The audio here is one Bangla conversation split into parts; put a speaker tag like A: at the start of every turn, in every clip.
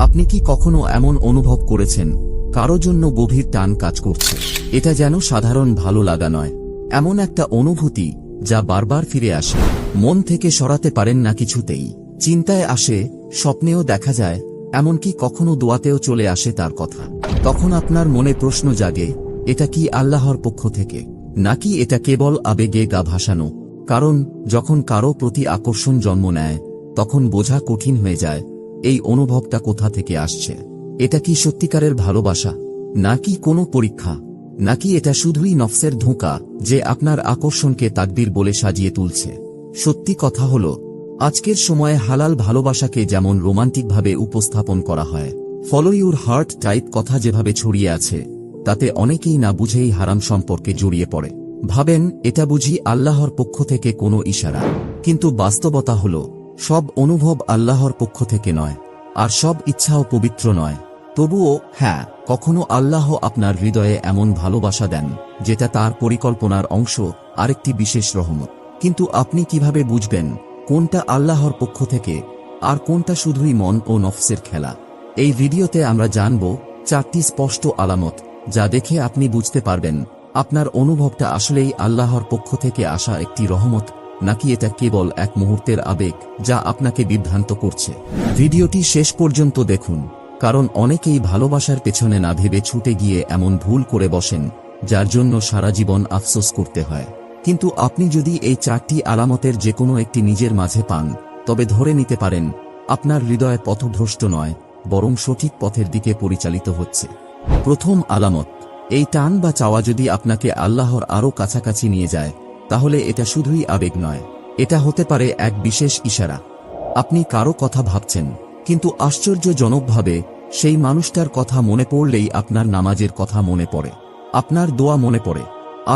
A: আপনি কি কখনো এমন অনুভব করেছেন কারো জন্য গভীর টান কাজ করছে? এটা যেন সাধারণ ভালো লাগা নয়, এমন একটা অনুভূতি যা বারবার ফিরে আসে, মন থেকে সরাতে পারেন না কিছুতেই। চিন্তায় আসে, স্বপ্নেও দেখা যায়, এমনকি কখনো দোয়াতেও চলে আসে তার কথা। তখন আপনার মনে প্রশ্ন জাগে, এটা কি আল্লাহর পক্ষ থেকে, নাকি এটা কেবল আবেগে গা ভাসানো? কারণ যখন কারো প্রতি আকর্ষণ জন্ম নেয়, তখন বোঝা কঠিন হয়ে যায় এই অনুভবটা কোথা থেকে আসছে। এটা কি সত্যিকারের ভালোবাসা, নাকি কোনো পরীক্ষা, নাকি এটা শুধুই নফসের ধোঁকা যে আপনার আকর্ষণকে তাকদীর বলে সাজিয়ে তুলছে? সত্যি কথা হলো, আজকের সময়ে হালাল ভালোবাসাকে যেমন রোমান্টিকভাবে উপস্থাপন করা হয়, ফলো ইউর হার্ট টাইপ কথা যেভাবে ছড়িয়ে আছে, তাতে অনেকেই না বুঝেই হারাম সম্পর্কে জড়িয়ে পড়ে। ভাবেন এটা বুঝি আল্লাহর পক্ষ থেকে কোনো ইশারা। কিন্তু বাস্তবতা হলো, সব অনুভব আল্লাহর পক্ষ থেকে নয়, আর সব ইচ্ছাও পবিত্র নয়। তবুও হ্যাঁ, কখনো আল্লাহ আপনার হৃদয়ে এমন ভালোবাসা দেন যেটা তার পরিকল্পনার অংশ, আরেকটি বিশেষ রহমত। কিন্তু আপনি কিভাবে বুঝবেন কোনটা আল্লাহর পক্ষ থেকে আর কোনটা শুধুই মন ও নফসের খেলা? এই ভিডিওতে আমরা জানব 4টি স্পষ্ট আলামত, যা দেখে আপনি বুঝতে পারবেন আপনার অনুভবটা আসলেই আল্লাহর পক্ষ থেকে আসা একটি রহমত, নাকি এটা কেবল এক মুহূর্তের আবেগ যা আপনাকে বিভ্রান্ত করছে। ভিডিওটি শেষ পর্যন্ত দেখুন, কারণ অনেকেই ভালোবাসার পেছনে না ভেবে ছুটে গিয়ে এমন ভুল করে বসেন যার জন্য সারা জীবন আফসোস করতে হয়। কিন্তু আপনি যদি এই 4টি আলামতের যে কোনো একটি নিজের মাঝে পান, তবে ধরে নিতে পারেন আপনার হৃদয় পথভ্রষ্ট নয়, বরং সঠিক পথের দিকে পরিচালিত হচ্ছে। প্রথম আলামত, এই টান বা চাওয়া যদি আপনাকে আল্লাহর আরও কাছাকাছি নিয়ে যায়, তাহলে এটা শুধুই আবেগ নয়, এটা হতে পারে এক বিশেষ ইশারা। আপনি কারো কথা ভাবছেন, কিন্তু আশ্চর্যজনকভাবে সেই মানুষটার কথা মনে পড়লেই আপনার নামাজের কথা মনে পড়ে, আপনার দোয়া মনে পড়ে,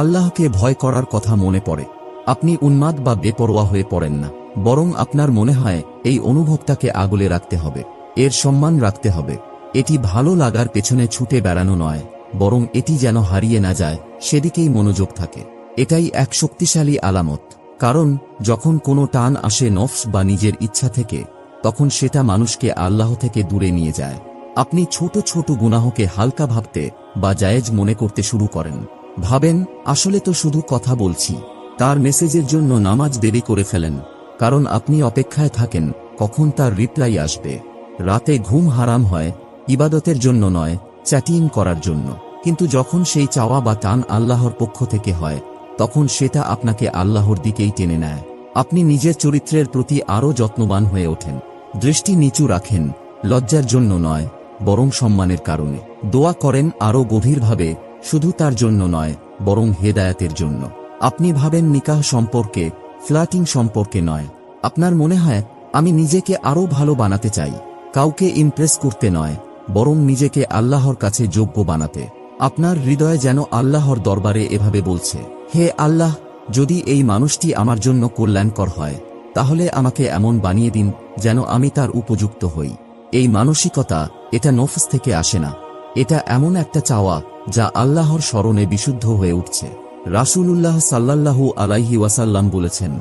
A: আল্লাহকে ভয় করার কথা মনে পড়ে। আপনি উন্মাদ বা বেপরোয়া হয়ে পড়েন না, বরং আপনার মনে হয় এই অনুভবটাকে আগলে রাখতে হবে, এর সম্মান রাখতে হবে। এটি ভালো লাগার পেছনে ছুটে বেড়ানো নয়, বরং এটি যেন হারিয়ে না যায় সেদিকেই মনোযোগ থাকে। এটাই এক শক্তিশালী আলামত, কারণ যখন কোনো টান আসে নফস বা নিজের ইচ্ছা থেকে, তখন সেটা মানুষকে আল্লাহ থেকে দূরে নিয়ে যায়। আপনি ছোট ছোট গুনাহকে হালকা ভাবতে বা জায়েজ মনে করতে শুরু করেন। ভাবেন আসলে তো শুধু কথা বলছি, তার মেসেজের জন্য নামাজ দেরি করে ফেলেন, কারণ আপনি অপেক্ষায় থাকেন কখন তার রিপ্লাই আসবে। রাতে ঘুম হারাম হয় ইবাদতের জন্য নয়, চ্যাটিং করার জন্য। কিন্তু যখন সেই চাওয়া বা টান আল্লাহর পক্ষ থেকে হয়, তখন সেটা আপনাকে আল্লাহর দিকেই টেনে নেয়। আপনি নিজের চরিত্রের প্রতি আরও যত্নবান হয়ে ওঠেন, দৃষ্টি নিচু রাখেন, লজ্জার জন্য নয়, বরং সম্মানের কারণে। দোয়া করেন আরও গভীরভাবে, শুধু তার জন্য নয়, বরং হেদায়েতের জন্য। আপনি ভাবেন নিকাহ সম্পর্কে, ফ্লার্টিং সম্পর্কে নয়। আপনার মনে হয় আমি নিজেকে আরও ভালো বানাতে চাই, কাউকে ইমপ্রেস করতে নয়, বরং নিজেকে আল্লাহর কাছে যোগ্য বানাতে। আপনার হৃদয় যেন আল্লাহর দরবারে এভাবে বলছে, হে আল্লাহ, যদি এই মানুষটি আমার জন্য কল্যাণকর হয়, তাহলে আমাকে এমন বানিয়ে দিন যেন আমি তার উপযুক্ত হই। এই মানসিকতা, এটা নফস থেকে আসে না, এটা এমন একটা চাওয়া যা আল্লাহর স্মরণে বিশুদ্ধ হয়ে উঠছে। রাসূলুল্লাহ সাল্লাল্লাহু আলাইহি ওয়াসাল্লাম বলেছেন,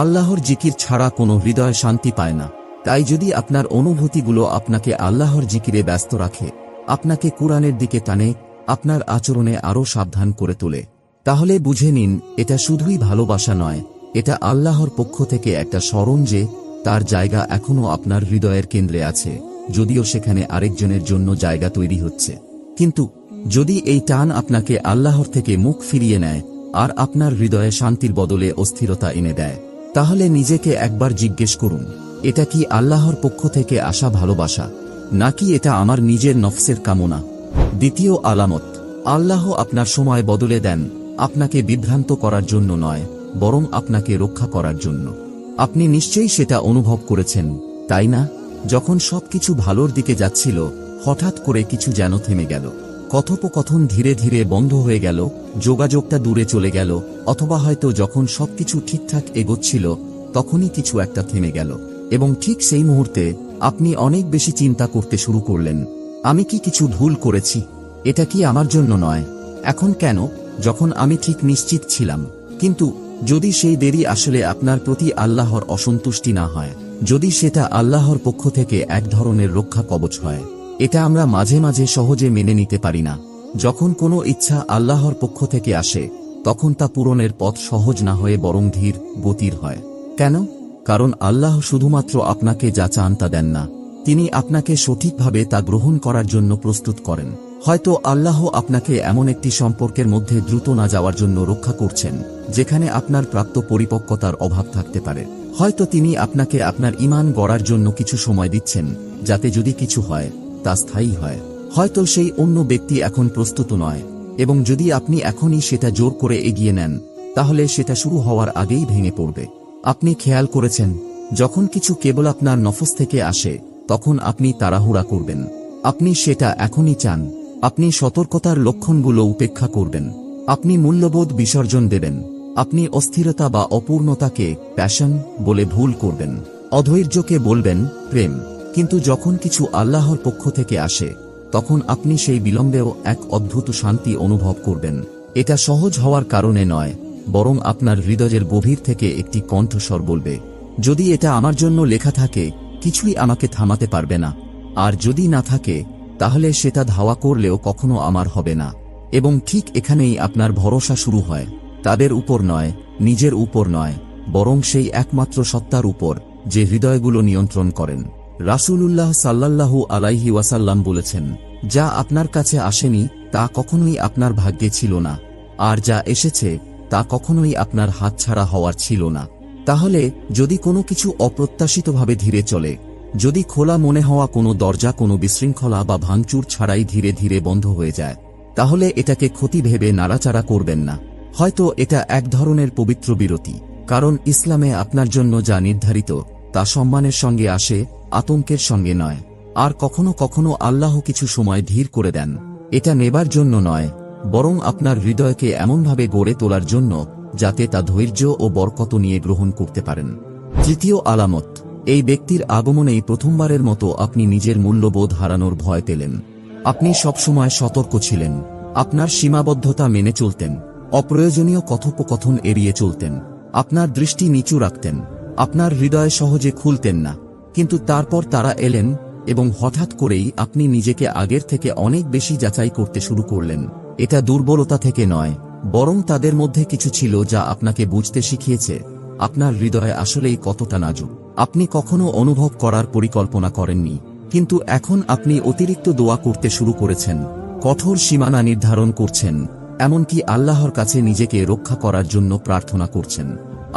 A: আল্লাহর জিকির ছাড়া কোনো হৃদয় শান্তি পায় না। তাই যদি আপনার অনুভূতিগুলো আপনাকে আল্লাহর জিকিরে ব্যস্ত রাখে, আপনাকে কুরআনের দিকে টানে, আপনার আচরণে আরও সাবধান করে তোলে, তাহলে বুঝে নিন এটা শুধুই ভালোবাসা নয়, এটা আল্লাহর পক্ষ থেকে একটা স্মরণ যে তার জায়গা এখনও আপনার হৃদয়ের কেন্দ্রে আছে, যদিও সেখানে আরেকজনের জন্য জায়গা তৈরি হচ্ছে। কিন্তু যদি এই টান আপনাকে আল্লাহর থেকে মুখ ফিরিয়ে নেয় আর আপনার হৃদয়ে শান্তির বদলে অস্থিরতা এনে দেয়, তাহলে নিজেকে একবার জিজ্ঞেস করুন, এটা কি আল্লাহর পক্ষ থেকে আসা ভালোবাসা, নাকি এটা আমার নিজের নফসের কামনা? দ্বিতীয় আলামত, আল্লাহ আপনার সময় বদলে দেন, আপনাকে বিভ্রান্ত করার জন্য নয়, বরং আপনাকে রক্ষা করার জন্য। আপনি নিশ্চয়ই সেটা অনুভব করেছেন, তাই না? যখন সবকিছু ভালোর দিকে যাচ্ছিল, হঠাৎ করে কিছু যেন থেমে গেল। কথোপকথন ধীরে ধীরে বন্ধ হয়ে গেল, যোগাযোগটা দূরে চলে গেল, অথবা হয়তো যখন সবকিছু ঠিকঠাক এগোচ্ছিল, তখনই কিছু একটা থেমে গেল। এবং ঠিক সেই মুহূর্তে আপনি অনেক বেশি চিন্তা করতে শুরু করলেন, আমি কি কিছু ভুল করেছি? এটা কি আমার জন্য নয়? এখন কেন, যখন আমি ঠিক নিশ্চিত ছিলাম? কিন্তু যদি সেই দেরি আসলে আপনার প্রতি আল্লাহর অসন্তুষ্টি না হয়, যদি সেটা আল্লাহর পক্ষ থেকে এক ধরনের রক্ষা কবচ হয়। এটা আমরা মাঝে মাঝে সহজে মেনে নিতে পারি না। যখন কোনো ইচ্ছা আল্লাহর পক্ষ থেকে আসে তখন তা পূরণের পথ সহজ না হয়ে বরং ধীর গতির হয়। কেন? কারণ আল্লাহ শুধুমাত্র আপনাকে যা চান তা দেন না, তিনি আপনাকে সঠিকভাবে তা গ্রহণ করার জন্য প্রস্তুত করেন। হয়তো আল্লাহ আপনাকে এমন একটি সম্পর্কের মধ্যে দ্রুত না যাওয়ার জন্য রক্ষা করছেন যেখানে আপনার প্রাপ্ত পরিপক্কতার অভাব থাকতে পারে। হয়তো তিনি আপনাকে আপনার ঈমান গড়ার জন্য কিছু সময় দিচ্ছেন, যাতে যদি কিছু হয় তা স্থায়ী হয়। হয়তো সেই অন্য ব্যক্তি এখন প্রস্তুত নয়, এবং যদি আপনি এখনই সেটা জোর করে এগিয়ে নেন তাহলে সেটা শুরু হওয়ার আগেই ভেঙে পড়বে। আপনি খেয়াল করেছেন, যখন কিছু কেবল আপনার নফস থেকে আসে তখন আপনি তাড়াহুড়া করবেন। আপনি সেটা এখনই চান। আপনি সতর্কতার লক্ষণগুলো উপেক্ষা করবেন। আপনি মূল্যবোধ বিসর্জন দেবেন। আপনি অস্থিরতা বা অপূর্ণতাকে প্যাশন বলে ভুল করবেন। অধৈর্যকে বলবেন প্রেম। কিন্তু যখন কিছু আল্লাহর পক্ষ থেকে আসে তখন আপনি সেই বিলম্বেও এক অদ্ভুত শান্তি অনুভব করবেন। এটা সহজ হওয়ার কারণে নয়, বরং আপনার হৃদয়ের গভীর থেকে একটি কণ্ঠস্বর বলবে, যদি এটা আমার জন্য লেখা থাকে কিছুই আমাকে থামাতে পারবে না, আর যদি না থাকে তাহলে সেটা ধাওয়া করলেও কখনো আমার হবে না। এবং ঠিক এখানেই আপনার ভরসা শুরু হয়, তাদের উপর নয়, নিজের উপর নয়, বরং সেই একমাত্র সত্তার উপর যে হৃদয়গুলো নিয়ন্ত্রণ করেন। রাসূলুল্লাহ সাল্লাল্লাহু আলাইহি ওয়াসাল্লাম বলেছেন, যা আপনার কাছে আসেনি তা কখনোই আপনার ভাগ্যে ছিল না, আর যা এসেছে তা কখনোই আপনার হাতছাড়া হওয়ার ছিল না। তাহলে যদি কোনো কিছু অপ্রত্যাশিতভাবে ধীরে চলে, যদি খোলা মনে হওয়া কোনো দরজা কোনো বিশৃঙ্খলা বা ভাঙচুর ছাড়াই ধীরে ধীরে বন্ধ হয়ে যায়, তাহলে এটাকে ক্ষতি ভেবে নাড়াচাড়া করবেন না। হয়তো এটা এক ধরনের পবিত্র বিরতি, কারণ ইসলামে আপনার জন্য যা নির্ধারিত তা সম্মানের সঙ্গে আসে, আতঙ্কের সঙ্গে নয়। আর কখনো কখনো আল্লাহ কিছু সময় ধীর করে দেন, এটা নেবার জন্য নয়, বরং আপনার হৃদয়কে এমনভাবে গড়ে তোলার জন্য যাতে তা ধৈর্য ও বরকত নিয়ে গ্রহণ করতে পারেন। তৃতীয় আলামত, এই ব্যক্তির আগমনেই প্রথমবারের মতো আপনি নিজের মূল্যবোধ হারানোর ভয় পেলেন। আপনি সবসময় সতর্ক ছিলেন, আপনার সীমাবদ্ধতা মেনে চলতেন, অপ্রয়োজনীয় কথোপকথন এড়িয়ে চলতেন, আপনার দৃষ্টি নিচু রাখতেন, আপনার হৃদয় সহজে খুলতেন না। কিন্তু তারপর তারা এলেন এবং হঠাৎ করেই আপনি নিজেকে আগের থেকে অনেক বেশি যাচাই করতে শুরু করলেন। এটা দুর্বলতা থেকে নয়, বরং তাদের মধ্যে কিছু ছিল যা আপনাকে বুঝতে শিখিয়েছে আপনার হৃদয় আসলেই কতটা নাজুক। আপনি কখনো অনুভব করার পরিকল্পনা করেননি, কিন্তু এখন আপনি অতিরিক্ত দোয়া করতে শুরু করেছেন, কঠোর সীমানা নির্ধারণ করছেন, এমনকি আল্লাহর কাছে নিজেকে রক্ষা করার জন্য প্রার্থনা করছেন।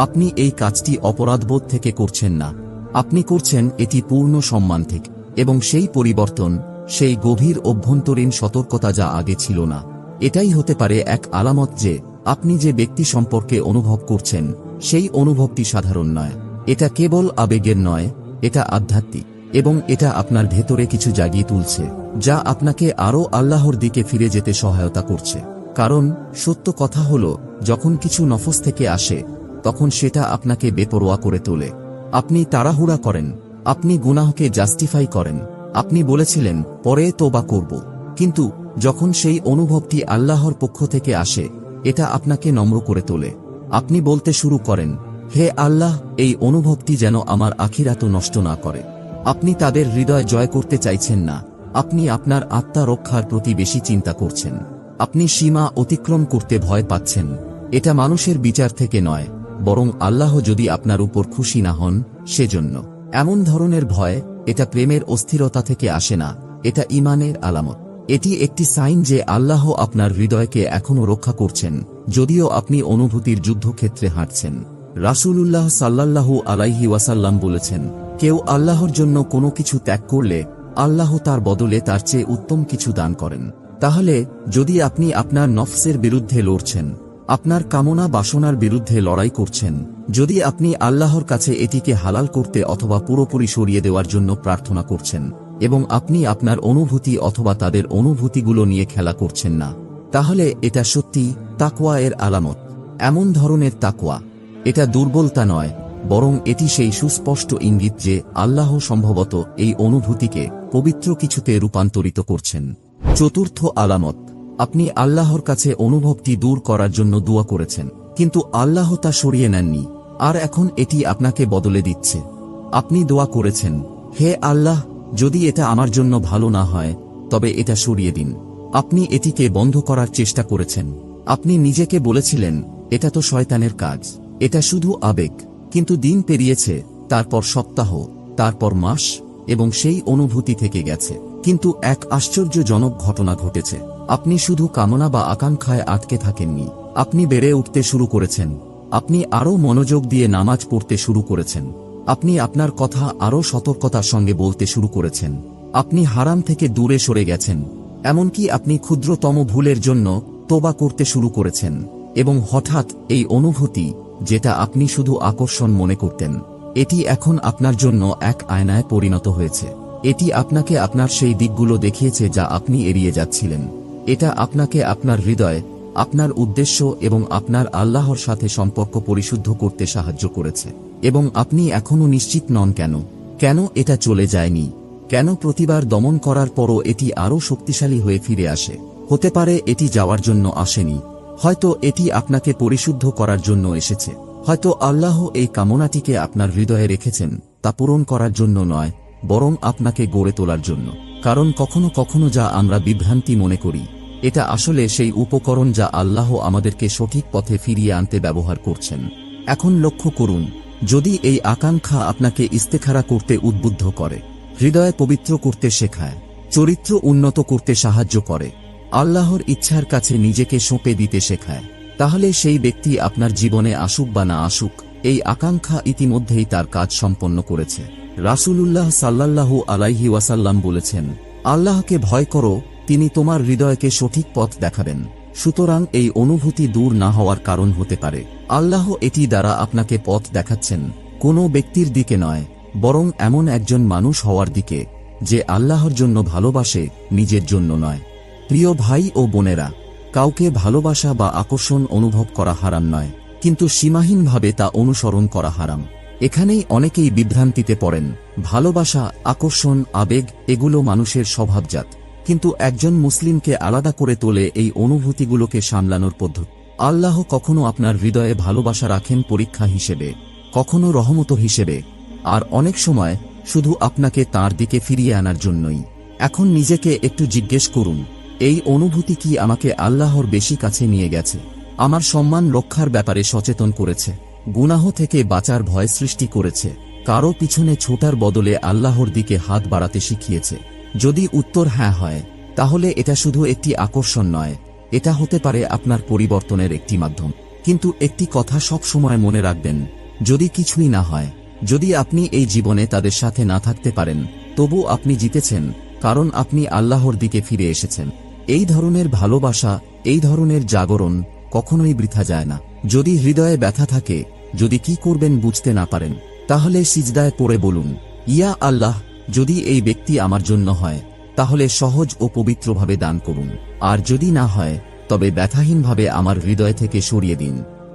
A: আপনি এই কাজটি অপরাধবোধ থেকে করছেন না, আপনি করছেন এটি পূর্ণ সম্মান থেকে। এবং সেই পরিবর্তন, সেই গভীর অভ্যন্তরীণ সতর্কতা যা আগে ছিল না, এটাই হতে পারে এক আলামত যে আপনি যে ব্যক্তি সম্পর্কে অনুভব করছেন সেই অনুভবটি সাধারণ নয়। এটা কেবল আবেগের নয়, এটা আধ্যাত্মিক, এবং এটা আপনার ভেতরে কিছু জাগিয়ে তুলছে যা আপনাকে আরও আল্লাহর দিকে ফিরে যেতে সহায়তা করছে। কারণ সত্য কথা হলো, যখন কিছু নফস থেকে আসে তখন সেটা আপনাকে বেপরোয়া করে তোলে। আপনি তাড়াহুড়া করেন, আপনি গুনাহকে জাস্টিফাই করেন, আপনি বলেছিলেন পরে তোবা করব। কিন্তু যখন সেই অনুভবটি আল্লাহর পক্ষ থেকে আসে, এটা আপনাকে নম্র করে তোলে। আপনি বলতে শুরু করেন, হে আল্লাহ, এই অনুভবটি যেন আমার আখিরাত নষ্ট না করে। আপনি তাদের হৃদয় জয় করতে চাইছেন না, আপনি আপনার আত্মা রক্ষার প্রতি বেশি চিন্তা করছেন। আপনি সীমা অতিক্রম করতে ভয় পাচ্ছেন। এটা মানুষের বিচার থেকে নয়, বরং আল্লাহ যদি আপনার উপর খুশি না হন সেজন্য। এমন ধরনের ভয়, এটা প্রেমের অস্থিরতা থেকে আসে না, এটা ঈমানের আলামত। এটি একটি সাইন যে আল্লাহ আপনার হৃদয়কে এখনও রক্ষা করছেন, যদিও আপনি অনুভূতির যুদ্ধক্ষেত্রে হাঁটছেন। রাসূলুল্লাহ সাল্লাল্লাহু আলাইহি ওয়াসাল্লাম বলেছেন, কেউ আল্লাহর জন্য কোনো কিছু ত্যাগ করলে আল্লাহ তার বদলে তার চেয়ে উত্তম কিছু দান করেন। তাহলে যদি আপনি আপনার নফসের বিরুদ্ধে লড়ছেন, আপনার কামনা বাসনার বিরুদ্ধে লড়াই করছেন, যদি আপনি আল্লাহর কাছে এটিকে হালাল করতে অথবা পুরোপুরি সরিয়ে দেওয়ার জন্য প্রার্থনা করছেন, এবং আপনি আপনার অনুভূতি অথবা তাদের অনুভূতিগুলো নিয়ে খেলা করছেন না, তাহলে এটা সত্যি তাকওয়া এর আলামত। এমন ধরনের তাকওয়া, এটা দুর্বলতা নয়, বরং এটি সেই সুস্পষ্ট ইঙ্গিত যে আল্লাহ সম্ভবত এই অনুভূতিকে পবিত্র কিছুতে রূপান্তরিত করছেন। চতুর্থ আলামত, আপনি আল্লাহর কাছে অনুভবটি দূর করার জন্য দোয়া করেছেন, কিন্তু আল্লাহ তা সরিয়ে নেননি, আর এখন এটি আপনাকে বদলে দিচ্ছে। আপনি দোয়া করেছেন, হে আল্লাহ, যদি এটা আমার জন্য ভালো না হয় তবে এটা সরিয়ে দিন। আপনি এটিকে বন্ধ করার চেষ্টা করেছেন। আপনি নিজেকে বলেছিলেন, এটা তো শয়তানের কাজ, এটা শুধু আবেগ। কিন্তু দিন পেরিয়েছে, তারপর সপ্তাহ, তারপর মাস, এবং সেই অনুভূতি থেকে গেছে। কিন্তু এক আশ্চর্যজনক ঘটনা ঘটেছে। আপনি শুধু কামনা বা আকাঙ্ক্ষায় আটকে থাকেননি, আপনি বেড়ে উঠতে শুরু করেছেন। আপনি আরও মনোযোগ দিয়ে নামাজ পড়তে শুরু করেছেন। আপনি আপনার কথা আরও সতর্কতার সঙ্গে বলতে শুরু করেছেন। আপনি হারাম থেকে দূরে সরে গেছেন। এমনকি আপনি ক্ষুদ্রতম ভুলের জন্য তোবা করতে শুরু করেছেন। এবং হঠাৎ এই অনুভূতি, যেটা আপনি শুধু আকর্ষণ মনে করতেন, এটি এখন আপনার জন্য এক আয়নায় পরিণত হয়েছে। এটি আপনাকে আপনার সেই দিকগুলো দেখিয়েছে যা আপনি এড়িয়ে যাচ্ছিলেন। এটা আপনাকে আপনার হৃদয়, আপনার উদ্দেশ্য এবং আপনার আল্লাহর সাথে সম্পর্ক পরিশুদ্ধ করতে সাহায্য করেছে। এবং আপনি এখনও নিশ্চিত নন কেন এটা চলে যায়নি, কেন প্রতিবার দমন করার পরও এটি আরও শক্তিশালী হয়ে ফিরে আসে। হতে পারে এটি যাওয়ার জন্য আসেনি, হয়তো এটি আপনাকে পরিশুদ্ধ করার জন্য এসেছে। হয়তো আল্লাহ এই কামনাটিকে আপনার হৃদয়ে রেখেছেন তা পূরণ করার জন্য নয়, বরং আপনাকে গড়ে তোলার জন্য। কারণ কখনো কখনো যা আমরা বিভ্রান্তি মনে করি, এটা আসলে সেই উপকরণ যা আল্লাহ আমাদেরকে সঠিক পথে ফিরিয়ে আনতে ব্যবহার করছেন। এখন লক্ষ্য করুন, যদি এই আকাঙ্ক্ষা আপনাকে ইস্তেখারা করতে উদ্বুদ্ধ করে, হৃদয় পবিত্র করতে শেখায়, চরিত্র উন্নত করতে সাহায্য করে, আল্লাহর ইচ্ছার কাছে নিজেকে সঁপে দিতে শেখায়, তাহলে সেই ব্যক্তি আপনার জীবনে আসুক বা না আসুক, এই আকাঙ্ক্ষা ইতিমধ্যেই তার কাজ সম্পন্ন করেছে। রাসূলুল্লাহ সাল্লাল্লাহু আলাইহি ওয়াসাল্লাম বলেছেন, আল্লাহকে ভয় করো, তিনি তোমার হৃদয়কে সঠিক পথ দেখাবেন। সুতরাং এই অনুভূতি দূর না হওয়ার কারণ হতে পারে আল্লাহ এটি দ্বারা আপনাকে পথ দেখাচ্ছেন, কোনো ব্যক্তির দিকে নয়, বরং এমন একজন মানুষ হওয়ার দিকে যে আল্লাহর জন্য ভালোবাসে, নিজের জন্য নয়। প্রিয় ভাই ও বোনেরা, কাউকে ভালোবাসা বা আকর্ষণ অনুভব করা হারাম নয়, কিন্তু সীমাহীনভাবে তা অনুসরণ করা হারাম। এখানেই অনেকেই বিভ্রান্তিতে পড়েন। ভালোবাসা, আকর্ষণ, আবেগ, এগুলো মানুষের স্বভাবজাত, কিন্তু একজন মুসলিমকে আলাদা করে তোলে এই অনুভূতিগুলোকে সামলানোর পদ্ধতি। আল্লাহ কখনো আপনার হৃদয়ে ভালোবাসা রাখেন পরীক্ষা হিসেবে, কখনো রহমত হিসেবে, আর অনেক সময় শুধু আপনাকে তার দিকে ফিরিয়ে আনার জন্যই। এখন নিজেকে একটু জিজ্ঞেস করুন, এই অনুভূতি কি আমাকে আল্লাহর বেশি কাছে নিয়ে গেছে, আমার সম্মান রক্ষার ব্যাপারে সচেতন করেছে, গুনাহ থেকে বাঁচার ভয় সৃষ্টি করেছে, কারো পিছনে ছোটার বদলে আল্লাহর দিকে হাত বাড়াতে শিখিয়েছে? যদি উত্তর হ্যাঁ হয়, তাহলে এটা শুধু একটি আকর্ষণ নয়, এটা হতে পারে আপনার পরিবর্তনের একটি মাধ্যম। কিন্তু একটি কথা সব সময় মনে রাখবেন, যদি কিছুই না হয়, যদি আপনি এই জীবনে তাদের সাথে না থাকতে পারেন, তবু আপনি জিতেছেন, কারণ আপনি আল্লাহর দিকে ফিরে এসেছেন। এই ধরনের ভালোবাসা, এই ধরনের জাগরণ কখনোই বৃথা যায় না। যদি হৃদয়ে ব্যথা থাকে, যদি কি করবেন বুঝতে না পারেন, তাহলে সিজদায় পড়ে বলুন, ইয়া আল্লাহ, যদি এই ব্যক্তি আমার জন্য হয়, তাহলে সহজ ও পবিত্রভাবে দান করুন, আর যদি না হয়, তবে ব্যথাহীনভাবে আমার হৃদয় থেকে সরিয়ে দিন।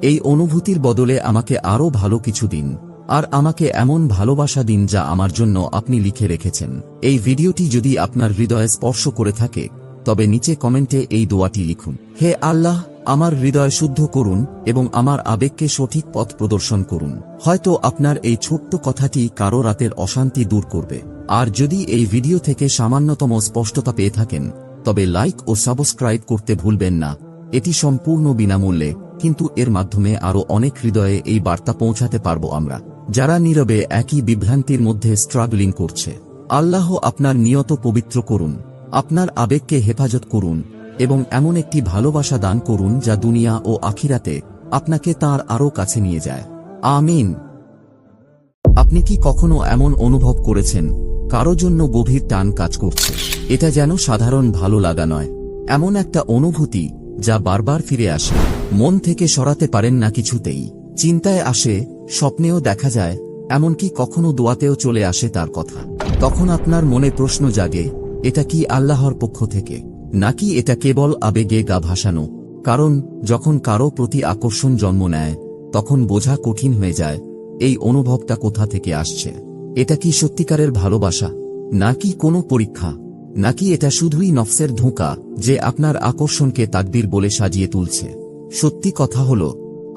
A: এই অনুভূতির বদলে আমাকে আরও ভালো কিছু দিন, আর আমাকে এমন ভালোবাসা দিন যা আমার জন্য আপনি লিখে রেখেছেন। এই ভিডিওটি যদি আপনার হৃদয়ে স্পর্শ করে থাকে, তবে নিচে কমেন্টে এই দোয়াটি লিখুন, হে আল্লাহ, আমার হৃদয় শুদ্ধ করুন এবং আমার আবেগকে সঠিক পথ প্রদর্শন করুন। হয়তো আপনার এই ছোট্ট কথাটি কারো রাতের অশান্তি দূর করবে। আর যদি এই ভিডিও থেকে সামান্যতম স্পষ্টতা পেয়ে থাকেন, তবে লাইক ও সাবস্ক্রাইব করতে ভুলবেন না। এটি সম্পূর্ণ বিনামূল্যে, কিন্তু এর মাধ্যমে আরও অনেক হৃদয়ে এই বার্তা পৌঁছাতে পারব আমরা, যারা নীরবে একই বিভ্রান্তির মধ্যে স্ট্রাগলিং করছে। আল্লাহ আপনার নিয়ত পবিত্র করুন, আপনার আবেগকে হেফাজত করুন, এবং এমন একটি ভালোবাসা দান করুন যা দুনিয়া ও আখিরাতে আপনাকে তার আরও কাছে নিয়ে যায়। আমিন। আপনি কি কখনো এমন অনুভব করেছেন, কারো জন্য গভীর টান কাজ করছে? এটা যেন সাধারণ ভালো লাগা নয়, এমন একটা অনুভূতি যা বারবার ফিরে আসে, মন থেকে সরাতে পারেন না কিছুতেই। চিন্তায় আসে, স্বপ্নেও দেখা যায়, এমনকি কখনো দোয়াতেও চলে আসে তার কথা। তখন আপনার মনে প্রশ্ন জাগে, এটা কি আল্লাহর পক্ষ থেকে, নাকি এটা কেবল আবেগে গা ভাসানো? কারণ যখন কারো প্রতি আকর্ষণ জন্ম নেয়, তখন বোঝা কঠিন হয়ে যায় এই অনুভবটা কোথা থেকে আসছে। এটা কি সত্যিকারের ভালোবাসা, নাকি কোনো পরীক্ষা, নাকি এটা শুধুই নফসের ধোঁকা যে আপনার আকর্ষণকে তাকদীর বলে সাজিয়ে তুলছে? সত্যি কথা হলো,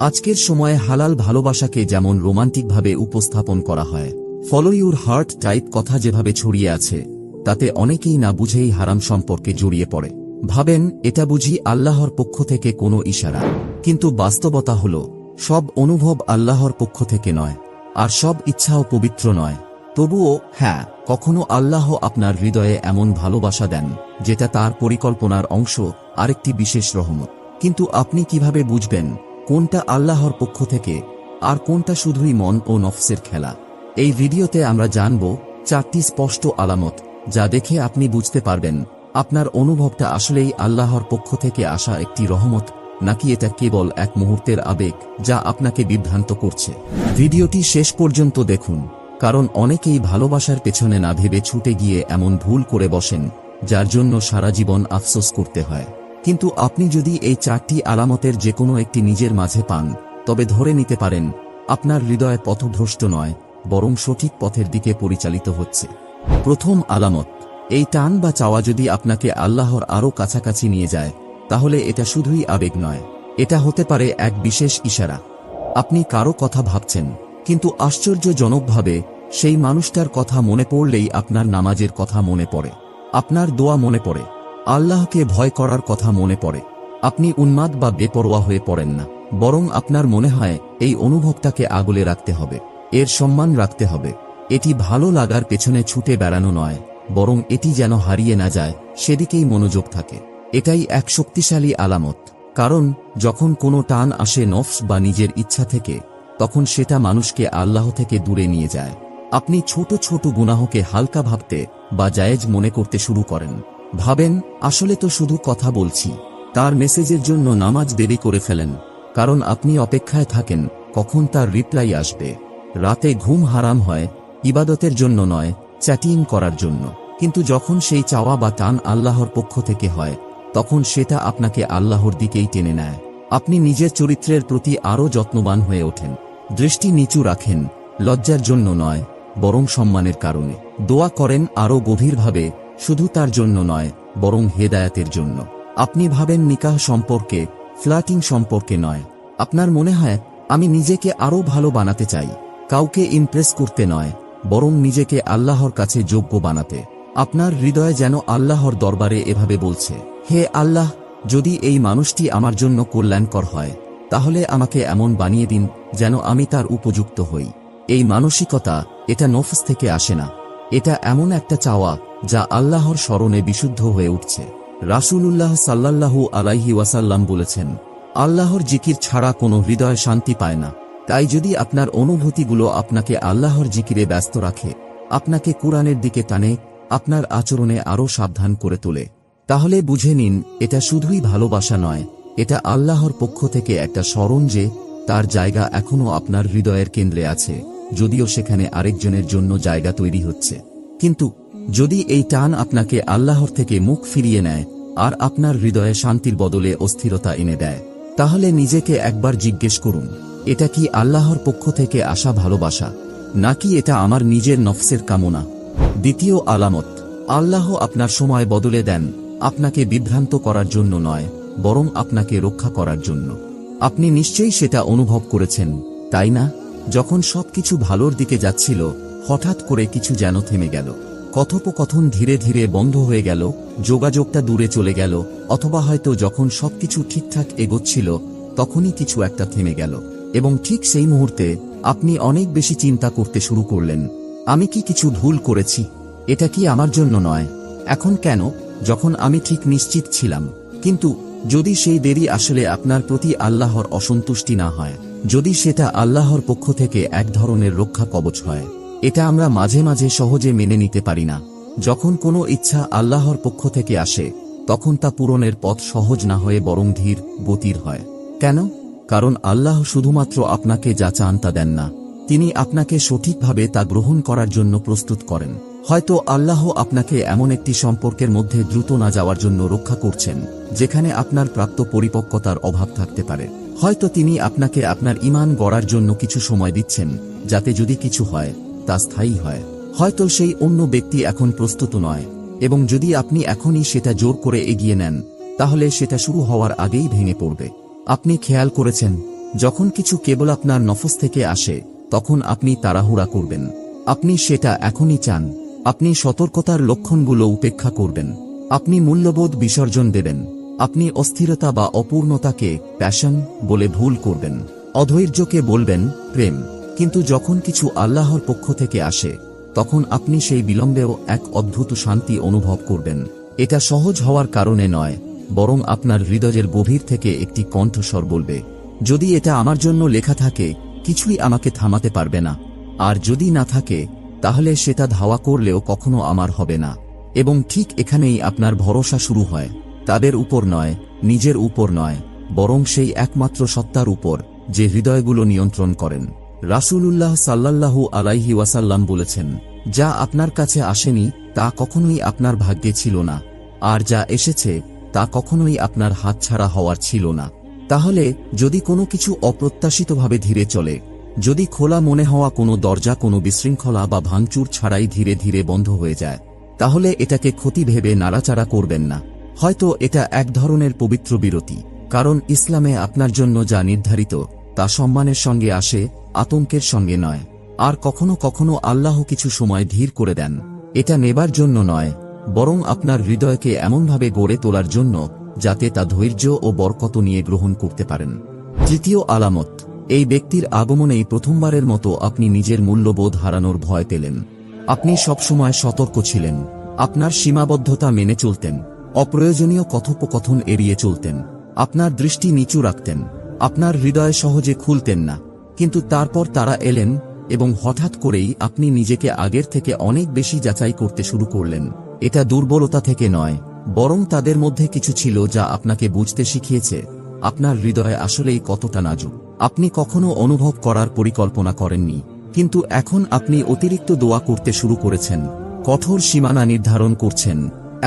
A: আজকের সময়ে হালাল ভালোবাসাকে যেমন রোমান্টিকভাবে উপস্থাপন করা হয়, ফলো ইউর হার্ট টাইপ কথা যেভাবে ছড়িয়ে আছে, তাতে অনেকেই না বুঝেই হারাম সম্পর্কে জড়িয়ে পড়ে। ভাবেন এটা বুঝি আল্লাহর পক্ষ থেকে কোনো ইশারা। কিন্তু বাস্তবতা হল, সব অনুভব আল্লাহর পক্ষ থেকে নয়, আর সব ইচ্ছাও পবিত্র নয়। তবুও হ্যাঁ, কখনো আল্লাহ আপনার হৃদয়ে এমন ভালোবাসা দেন যেটা তার পরিকল্পনার অংশ, আরেকটি বিশেষ রহমত। কিন্তু আপনি কিভাবে বুঝবেন কোনটা আল্লাহর পক্ষ থেকে আর কোনটা শুধুই মন ও নফসের খেলা? এই ভিডিওতে আমরা জানব 4টি স্পষ্ট আলামত, যা দেখে আপনি বুঝতে পারবেন আপনার অনুভবটা আসলেই আল্লাহর পক্ষ থেকে আসা একটি রহমত, নাকি এটা কেবল এক মুহূর্তের আবেগ যা আপনাকে বিভ্রান্ত করছে। ভিডিওটি শেষ পর্যন্ত দেখুন, কারণ অনেকেই ভালোবাসার পেছনে না ভেবে ছুটে গিয়ে এমন ভুল করে বসেন যার জন্য সারা জীবন আফসোস করতে হয়। কিন্তু আপনি যদি এই 4টি আলামতের যে কোনো একটি নিজের মাঝে পান, তবে ধরে নিতে পারেন আপনার হৃদয় পথভ্রষ্ট নয়, বরং সঠিক পথের দিকে পরিচালিত হচ্ছে। প্রথম আলামত, এই টান বা চাওয়া যদি আপনাকে আল্লাহর আরও কাছাকাছি নিয়ে যায়, তাহলে এটা শুধুই আবেগ নয়, এটা হতে পারে এক বিশেষ ইশারা। আপনি কারো কথা ভাবছেন, কিন্তু আশ্চর্যজনকভাবে সেই মানুষটার কথা মনে পড়লেই আপনার নামাজের কথা মনে পড়ে, আপনার দোয়া মনে পড়ে, আল্লাহকে ভয় করার কথা মনে পড়ে। আপনি উন্মাদ বা বেপরোয়া হয়ে পড়েন না, বরং আপনার মনে হয় এই অনুভবটাকে আগলে রাখতে হবে, এর সম্মান রাখতে হবে। এটি ভালো লাগার পেছনে ছুটে বেড়ানো নয়, বরং এটি যেন হারিয়ে না যায় সেদিকেই মনোযোগ থাকে। এটাই এক শক্তিশালী আলামত, কারণ যখন কোনো টান আসে নফস বা নিজের ইচ্ছা থেকে, তখন সেটা মানুষকে আল্লাহ থেকে দূরে নিয়ে যায়। আপনি ছোট ছোট গুনাহকে হালকা ভাবতে বা জায়েজ মনে করতে শুরু করেন। ভাবেন আসলে তো শুধু কথা বলছি। তার মেসেজের জন্য নামাজ দেরি করে ফেলেন, কারণ আপনি অপেক্ষায় থাকেন কখন তার রিপ্লাই আসবে। রাতে ঘুম হারাম হয় ইবাদতের জন্য নয়, চ্যাটিং করার জন্য। কিন্তু যখন সেই চাওয়া বা টান আল্লাহর পক্ষ থেকে হয়, তখন সেটা আপনাকে আল্লাহর দিকেই টেনে নেয়। আপনি নিজের চরিত্রের প্রতি আরও যত্নবান হয়ে ওঠেন, দৃষ্টি নিচু রাখেন, লজ্জার জন্য নয়, বরং সম্মানের কারণে। দোয়া করেন আরও গভীরভাবে, শুধু তার জন্য নয়, বরং হেদায়াতের জন্য। আপনি ভাবেন নিকাহ সম্পর্কে, ফ্লার্টিং সম্পর্কে নয়। আপনার মনে হয় আমি নিজেকে আরও ভালো বানাতে চাই, কাউকে ইমপ্রেস করতে নয়, বরং নিজেকে আল্লাহর কাছে যোগ্য বানাতে। আপনার হৃদয় যেন আল্লাহর দরবারে এভাবে বলছে, হে আল্লাহ, যদি এই মানুষটি আমার জন্য কল্যাণকর হয়, তাহলে আমাকে এমন বানিয়ে দিন যেন আমি তার উপযুক্ত হই। এই মানসিকতা, এটা নফস থেকে আসে না, এটা এমন একটা চাওয়া যা আল্লাহর স্মরণে বিশুদ্ধ হয়ে উঠছে। রাসূলুল্লাহ সাল্লাল্লাহু আলাইহি ওয়াসাল্লাম বলেছেন, আল্লাহর জিকির ছাড়া কোনো হৃদয় শান্তি পায় না। তাই যদি আপনার অনুভূতিগুলো আপনাকে আল্লাহর জিকিরে ব্যস্ত রাখে, আপনাকে কুরআনের দিকে টানে, আপনার আচরণে আরও সাবধান করে তোলে, তাহলে বুঝে নিন এটা শুধুই ভালোবাসা নয়, এটা আল্লাহর পক্ষ থেকে একটা স্মরণ যে তার জায়গা এখনও আপনার হৃদয়ের কেন্দ্রে আছে, যদিও সেখানে আরেকজনের জন্য জায়গা তৈরি হচ্ছে। কিন্তু যদি এই টান আপনাকে আল্লাহর থেকে মুখ ফিরিয়ে নেয় আর আপনার হৃদয়ে শান্তির বদলে অস্থিরতা এনে দেয়, তাহলে নিজেকে একবার জিজ্ঞেস করুন, এটা কি আল্লাহর পক্ষ থেকে আসা ভালোবাসা, নাকি এটা আমার নিজের নফসের কামনা? দ্বিতীয় আলামত, আল্লাহ আপনার সময় বদলে দেন, আপনাকে বিভ্রান্ত করার জন্য নয়, বরং আপনাকে রক্ষা করার জন্য। আপনি নিশ্চয়ই সেটা অনুভব করেছেন, তাই না? যখন সবকিছু ভালোর দিকে যাচ্ছিল, হঠাৎ করে কিছু যেন থেমে গেল। কথোপকথন ধীরে ধীরে বন্ধ হয়ে গেল, যোগাযোগটা দূরে চলে গেল, অথবা হয়তো যখন সবকিছু ঠিকঠাক এগোচ্ছিল, তখনই কিছু একটা থেমে গেল। এবং ঠিক সেই মুহূর্তে আপনি অনেক বেশি চিন্তা করতে শুরু করলেন, আমি কি কিছু ভুল করেছি? এটা কি আমার জন্য নয়? এখন কেন, যখন আমি ঠিক নিশ্চিত ছিলাম? কিন্তু যদি সেই দেরি আসলে আপনার প্রতি আল্লাহর অসন্তুষ্টি না হয়, যদি সেটা আল্লাহর পক্ষ থেকে এক ধরনের রক্ষা কবচ হয়, এটা আমরা মাঝে মাঝে সহজে মেনে নিতে পারি না। যখন কোনো ইচ্ছা আল্লাহর পক্ষ থেকে আসে, তখন তা পূরণের পথ সহজ না হয়ে বরং ধীর গতির হয়। কেন? কারণ আল্লাহ শুধুমাত্র আপনাকে যা চান তা দেন না, তিনি আপনাকে সঠিকভাবে তা গ্রহণ করার জন্য প্রস্তুত করেন। হয়তো আল্লাহ আপনাকে এমন একটি সম্পর্কের মধ্যে দ্রুত না যাওয়ার জন্য রক্ষা করছেন, যেখানে আপনার প্রাপ্ত পরিপক্কতার অভাব থাকতে পারে। হয়তো তিনি আপনাকে আপনার ঈমান গড়ার জন্য কিছু সময় দিচ্ছেন, যাতে যদি কিছু হয় তা স্থায়ী হয়। হয়তো সেই অন্য ব্যক্তি এখন প্রস্তুত নয়, এবং যদি আপনি এখনই সেটা জোর করে এগিয়ে নেন, তাহলে সেটা শুরু হওয়ার আগেই ভেঙে পড়বে। আপনি খেয়াল করেছেন, যখন কিছু কেবল আপনার নফস থেকে আসে, তখন আপনি তাড়াহুড়া করবেন, আপনি সেটা এখনই চান। আপনি সতর্কতার লক্ষণগুলো উপেক্ষা করবেন। আপনি মূল্যবোধ বিসর্জন দেবেন। আপনি অস্থিরতা বা অপূর্ণতাকে প্যাশন বলে ভুল করবেন। অধৈর্যকে বলবেন প্রেম। কিন্তু যখন কিছু আল্লাহর পক্ষ থেকে আসে, তখন আপনি সেই বিলম্বেও এক অদ্ভুত শান্তি অনুভব করবেন। এটা সহজ হওয়ার কারণে নয়, বরং আপনার হৃদয়ের গভীর থেকে একটি কণ্ঠস্বর বলবে, যদি এটা আমার জন্য লেখা থাকে, কিছুই আমাকে থামাতে পারবে না। আর যদি না থাকে, তাহলে সেটা ধাওয়া করলেও কখনো আমার হবে না। এবং ঠিক এখানেই আপনার ভরসা শুরু হয়, তাদের উপর নয়, নিজের উপর নয়, বরং সেই একমাত্র সত্তার উপর, যে হৃদয়গুলো নিয়ন্ত্রণ করেন। রাসূলুল্লাহ সাল্লাল্লাহু আলাইহি ওয়াসাল্লাম বলেছেন, যা আপনার কাছে আসেনি তা কখনোই আপনার ভাগ্যে ছিল না, আর যা এসেছে তা কখনোই আপনার হাতছাড়া হওয়ার ছিল না। তাহলে যদি কোনো কিছু অপ্রত্যাশিতভাবে ধীরে চলে, যদি খোলা মনে হওয়া কোনো দরজা কোনো বিশৃঙ্খলা বা ভাঙচুর ছাড়াই ধীরে ধীরে বন্ধ হয়ে যায়, তাহলে এটাকে ক্ষতি ভেবে নাড়াচাড়া করবেন না। হয়তো এটা এক ধরনের পবিত্র বিরতি, কারণ ইসলামে আপনার জন্য যা নির্ধারিত তা সম্মানের সঙ্গে আসে, আতঙ্কের সঙ্গে নয়। আর কখনো কখনো আল্লাহ কিছু সময় ধীর করে দেন, এটা নেবার জন্য নয়, বরং আপনার হৃদয়কে এমনভাবে গড়ে তোলার জন্য যাতে তা ধৈর্য ও বরকত নিয়ে গ্রহণ করতে পারেন। তৃতীয় আলামত, এই ব্যক্তির আগমনেই প্রথমবারের মতো আপনি নিজের মূল্যবোধ হারানোর ভয় পেলেন। আপনি সবসময় সতর্ক ছিলেন, আপনার সীমাবদ্ধতা মেনে চলতেন, অপ্রয়োজনীয় কথোপকথন এড়িয়ে চলতেন, আপনার দৃষ্টি নিচু রাখতেন, আপনার হৃদয় সহজে খুলতেন না। কিন্তু তারপর তারা এলেন, এবং হঠাৎ করেই আপনি নিজেকে আগের থেকে অনেক বেশি যাচাই করতে শুরু করলেন। এটা দুর্বলতা থেকে নয়, বরং তাদের মধ্যে কিছু ছিল যা আপনাকে বুঝতে শিখিয়েছে আপনার হৃদয় আসলেই কতটা নাজুক। আপনি কখনো অনুভব করার পরিকল্পনা করেননি, কিন্তু এখন আপনি অতিরিক্ত দোয়া করতে শুরু করেছেন, কঠোর সীমানা নির্ধারণ করছেন,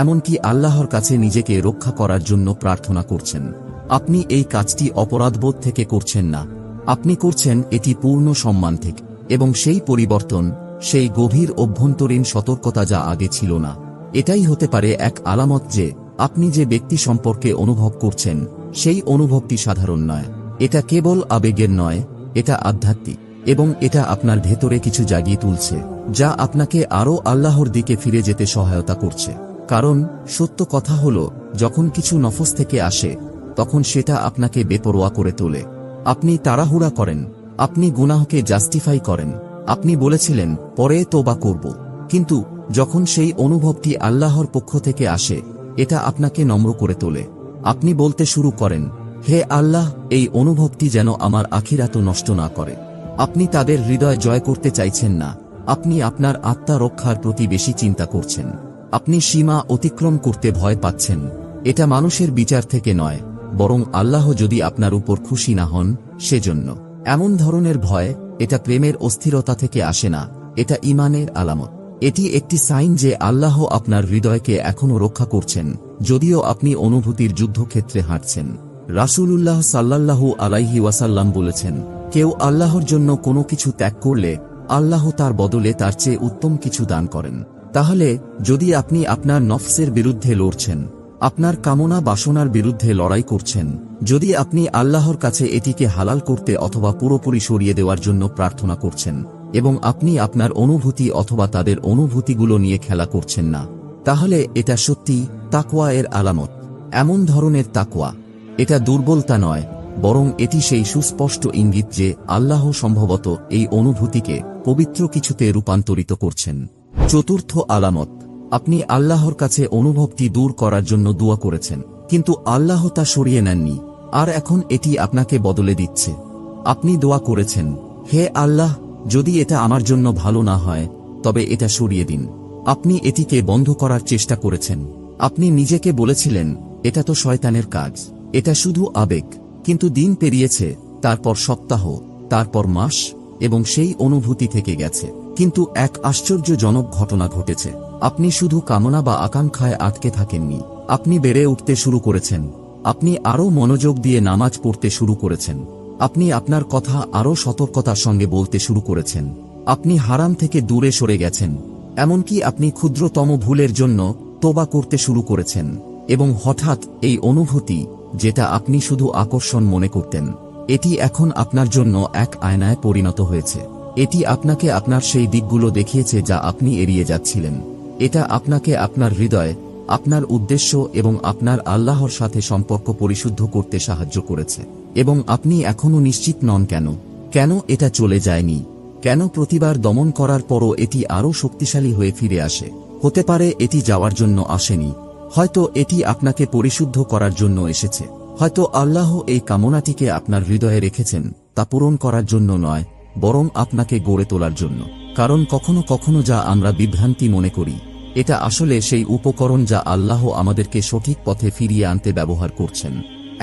A: এমনকি আল্লাহর কাছে নিজেকে রক্ষা করার জন্য প্রার্থনা করছেন। আপনি এই কাজটি অপরাধবোধ থেকে করছেন না, আপনি করছেন এটি পূর্ণ সম্মান থেকে। এবং সেই পরিবর্তন, সেই গভীর অভ্যন্তরীণ সতর্কতা যা আগে ছিল না, এটাই হতে পারে এক আলামত যে আপনি যে ব্যক্তি সম্পর্কে অনুভব করছেন সেই অনুভবটি সাধারণ নয়। এটা কেবল আবেগের নয়, এটা আধ্যাত্মিক, এবং এটা আপনার ভেতরে কিছু জাগিয়ে তুলছে যা আপনাকে আরও আল্লাহর দিকে ফিরে যেতে সহায়তা করছে। কারণ সত্য কথা হলো, যখন কিছু নফস থেকে আসে, তখন সেটা আপনাকে বেপরোয়া করে তোলে। আপনি তাড়াহুড়া করেন, আপনি গুনাহকে জাস্টিফাই করেন, আপনি বলেছিলেন পরে তোবা করব। কিন্তু যখন সেই অনুভবটি আল্লাহর পক্ষ থেকে আসে, এটা আপনাকে নম্র করে তোলে। আপনি বলতে শুরু করেন, হে আল্লাহ, এই অনুভবটি যেন আমার আখিরাত নষ্ট না করে। আপনি তাদের হৃদয় জয় করতে চাইছেন না, আপনি আপনার আত্মা রক্ষার প্রতি বেশি চিন্তা করছেন। আপনি সীমা অতিক্রম করতে ভয় পাচ্ছেন। এটা মানুষের বিচার থেকে নয়, বরং আল্লাহ যদি আপনার উপর খুশি না হন সেজন্য। এমন ধরনের ভয়, এটা প্রেমের অস্থিরতা থেকে আসে না, এটা ঈমানের আলামত। এটি একটি সাইন যে আল্লাহ আপনার হৃদয়কে এখনও রক্ষা করছেন, যদিও আপনি অনুভূতির যুদ্ধক্ষেত্রে হাঁটছেন। রাসূলুল্লাহ সাল্লাল্লাহু আলাইহি ওয়াসাল্লাম বলেছেন, কেউ আল্লাহর জন্য কোনো কিছু ত্যাগ করলে আল্লাহ তার বদলে তার চেয়ে উত্তম কিছু দান করেন। তাহলে যদি আপনি আপনার নফসের বিরুদ্ধে লড়ছেন, আপনার কামনা বাসনার বিরুদ্ধে লড়াই করছেন, যদি আপনি আল্লাহর কাছে এটিকে হালাল করতে অথবা পুরোপুরি সরিয়ে দেওয়ার জন্য প্রার্থনা করছেন, এবং আপনি আপনার অনুভূতি অথবা তাদের অনুভূতিগুলো নিয়ে খেলা করছেন না, তাহলে এটা সত্যি তাকওয়া এর আলামত। এমন ধরনের তাকওয়া, এটা দুর্বলতা নয়, বরং এটি সেই সুস্পষ্ট ইঙ্গিত যে আল্লাহ সম্ভবত এই অনুভূতিকে পবিত্র কিছুতে রূপান্তরিত করছেন। চতুর্থ আলামত, আপনি আল্লাহর কাছে অনুভবটি দূর করার জন্য দোয়া করেছেন, কিন্তু আল্লাহ তা সরিয়ে নেননি, আর এখন এটি আপনাকে বদলে দিচ্ছে। আপনি দোয়া করেছেন, হে আল্লাহ, যদি এটা আমার জন্য ভালো না হয় তবে এটা সরিয়ে দিন। আপনি এটিকে বন্ধ করার চেষ্টা করেছেন। আপনি নিজেকে বলেছিলেন, এটা তো শয়তানের কাজ, এটা শুধু আবেগ। কিন্তু দিন পেরিয়েছে, তারপর সপ্তাহ, তারপর মাস, এবং সেই অনুভূতি থেকে গেছে। কিন্তু এক আশ্চর্যজনক ঘটনা ঘটেছে। আপনি শুধু কামনা বা আকাঙ্ক্ষায় আটকে থাকেননি, আপনি বেড়ে উঠতে শুরু করেছেন। আপনি আরও মনোযোগ দিয়ে নামাজ পড়তে শুরু করেছেন। আপনি আপনার কথা আরও সতর্কতার সঙ্গে বলতে শুরু করেছেন। আপনি হারাম থেকে দূরে সরে গেছেন। এমনকি আপনি ক্ষুদ্রতম ভুলের জন্য তোবা করতে শুরু করেছেন। এবং হঠাৎ এই অনুভূতি, যেটা আপনি শুধু আকর্ষণ মনে করতেন, এটি এখন আপনার জন্য এক আয়নায় পরিণত হয়েছে। এটি আপনাকে আপনার সেই দিকগুলো দেখিয়েছে যা আপনি এড়িয়ে যাচ্ছিলেন। এটা আপনাকে আপনার হৃদয়, আপনার উদ্দেশ্য এবং আপনার আল্লাহর সাথে সম্পর্ক পরিশুদ্ধ করতে সাহায্য করেছে। এবং আপনি এখনও নিশ্চিত নন কেন এটা চলে যায়নি, কেন প্রতিবার দমন করার পরও এটি আরও শক্তিশালী হয়ে ফিরে আসে। হতে পারে এটি যাওয়ার জন্য আসেনি, হয়তো এটি আপনাকে পরিশুদ্ধ করার জন্য এসেছে। হয়তো আল্লাহ এই কামনাটিকে আপনার হৃদয়ে রেখেছেন তা পূরণ করার জন্য নয়, বরং আপনাকে গড়ে তোলার জন্য। কারণ কখনো কখনো যা আমরা বিভ্রান্তি মনে করি, এটা আসলে সেই উপকরণ যা আল্লাহ আমাদেরকে সঠিক পথে ফিরিয়ে আনতে ব্যবহার করছেন।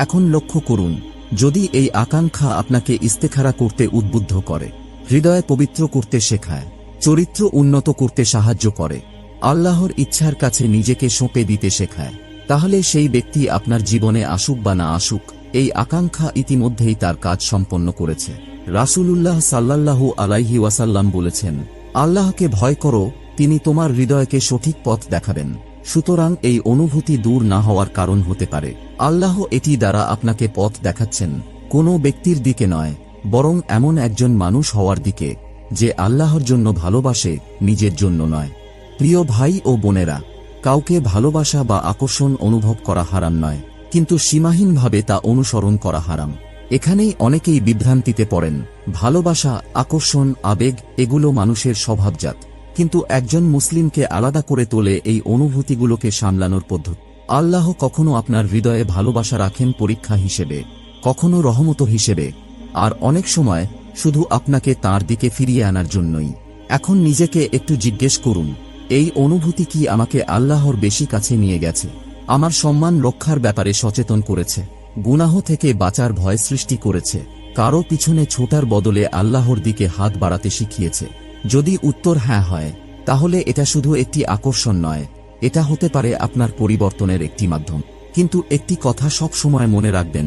A: এখন লক্ষ্য করুন, যদি এই আকাঙ্ক্ষা আপনাকে ইস্তেখারা করতে উদ্বুদ্ধ করে, হৃদয় পবিত্র করতে শেখায়, চরিত্র উন্নত করতে সাহায্য করে, আল্লাহর ইচ্ছার কাছে নিজেকে সঁপে দিতে শেখায়, তাহলে সেই ব্যক্তি আপনার জীবনে আসুক বা না আসুক, এই আকাঙ্ক্ষা ইতিমধ্যেই তার কাজ সম্পন্ন করেছে। রাসূলুল্লাহ সাল্লাল্লাহু আলাইহি ওয়াসাল্লাম বলেছেন, আল্লাহকে ভয় করো, তিনি তোমার হৃদয়কে সঠিক পথ দেখাবেন। সুতরাং এই অনুভূতি দূর না হওয়ার কারণ হতে পারে আল্লাহ এটি দ্বারা আপনাকে পথ দেখাচ্ছেন, কোনো ব্যক্তির দিকে নয়, বরং এমন একজন মানুষ হওয়ার দিকে যে আল্লাহর জন্য ভালোবাসে, নিজের জন্য নয়। প্রিয় ভাই ও বোনেরা, কাউকে ভালোবাসা বা আকর্ষণ অনুভব করা হারাম নয়, কিন্তু সীমাহীনভাবে তা অনুসরণ করা হারাম। এখানেই অনেকেই বিভ্রান্তিতে পড়েন। ভালোবাসা, আকর্ষণ, আবেগ এগুলো মানুষের স্বভাবজাত, কিন্তু একজন মুসলিমকে আলাদা করে তোলে এই অনুভূতিগুলোকে সামলানোর পদ্ধতি। আল্লাহ কখনো আপনার হৃদয়ে ভালোবাসা রাখেন পরীক্ষা হিসেবে, কখনো রহমত হিসেবে, আর অনেক সময় শুধু আপনাকে তার দিকে ফিরিয়ে আনার জন্যই। এখন নিজেকে একটু জিজ্ঞেস করুন, এই অনুভূতি কি আমাকে আল্লাহর বেশি কাছে নিয়ে গেছে, আমার সম্মান রক্ষার ব্যাপারে সচেতন করেছে, গুনাহ থেকে বাঁচার ভয় সৃষ্টি করেছে, কারো পিছনে ছোটার বদলে আল্লাহর দিকে হাত বাড়াতে শিখিয়েছে? যদি উত্তর হ্যাঁ হয়, তাহলে এটা শুধু একটি আকর্ষণ নয়, এটা হতে পারে আপনার পরিবর্তনের একটি মাধ্যম। কিন্তু একটি কথা সব সময় মনে রাখবেন,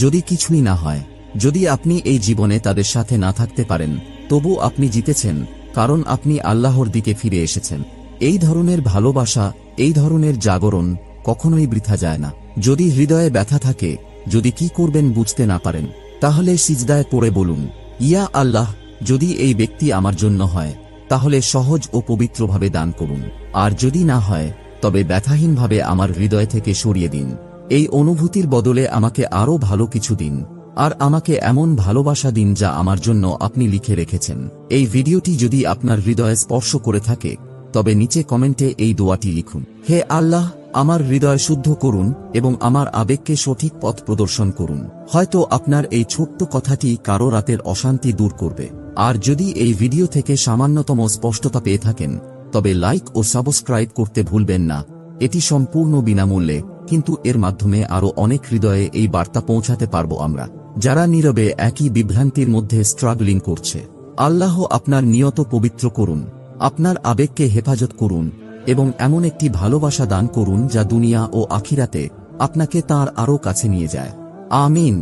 A: যদি কিছুই না হয়, যদি আপনি এই জীবনে তাদের সাথে না থাকতে পারেন, তবু আপনি জিতেছেন, কারণ আপনি আল্লাহর দিকে ফিরে এসেছেন। এই ধরনের ভালোবাসা, এই ধরনের জাগরণ কখনোই বৃথা যায় না। যদি হৃদয়ে ব্যথা থাকে, যদি কি করবেন বুঝতে না পারেন, তাহলে সিজদায় পড়ে বলুন, ইয়া আল্লাহ, যদি এই ব্যক্তি আমার জন্য হয়, তাহলে সহজ ও পবিত্রভাবে দান করুন, আর যদি না হয়, তবে ব্যথাহীনভাবে আমার হৃদয় থেকে সরিয়ে দিন। এই অনুভূতির বদলে আমাকে আরও ভালো কিছু দিন, আর আমাকে এমন ভালোবাসা দিন যা আমার জন্য আপনি লিখে রেখেছেন। এই ভিডিওটি যদি আপনার হৃদয়ে স্পর্শ করে থাকে, তবে নিচে কমেন্টে এই দোয়াটি লিখুন, হে আল্লাহ, আমার হৃদয় শুদ্ধ করুন এবং আমার আবেগকে সঠিক পথ প্রদর্শন করুন। হয়তো আপনার এই ছোট্ট কথাটি কারো রাতের অশান্তি দূর করবে। আর যদি এই ভিডিও থেকে সামান্যতম স্পষ্টতা পেয়ে থাকেন, তবে লাইক ও সাবস্ক্রাইব করতে ভুলবেন না। এটি সম্পূর্ণ বিনামূল্যে, কিন্তু এর মাধ্যমে আরও অনেক হৃদয়ে এই বার্তা পৌঁছাতে পারব আমরা, যারা নীরবে একই বিভ্রান্তির মধ্যে স্ট্রাগলিং করছে। আল্লাহ আপনার নিয়ত পবিত্র করুন, আপনার আবেগকে হেফাজত করুন এবং এমন একটি ভালোবাসা দান করুন যা দুনিয়া ও আখিরাতে আপনাকে তাঁর আরও কাছে নিয়ে যায়। আমিন।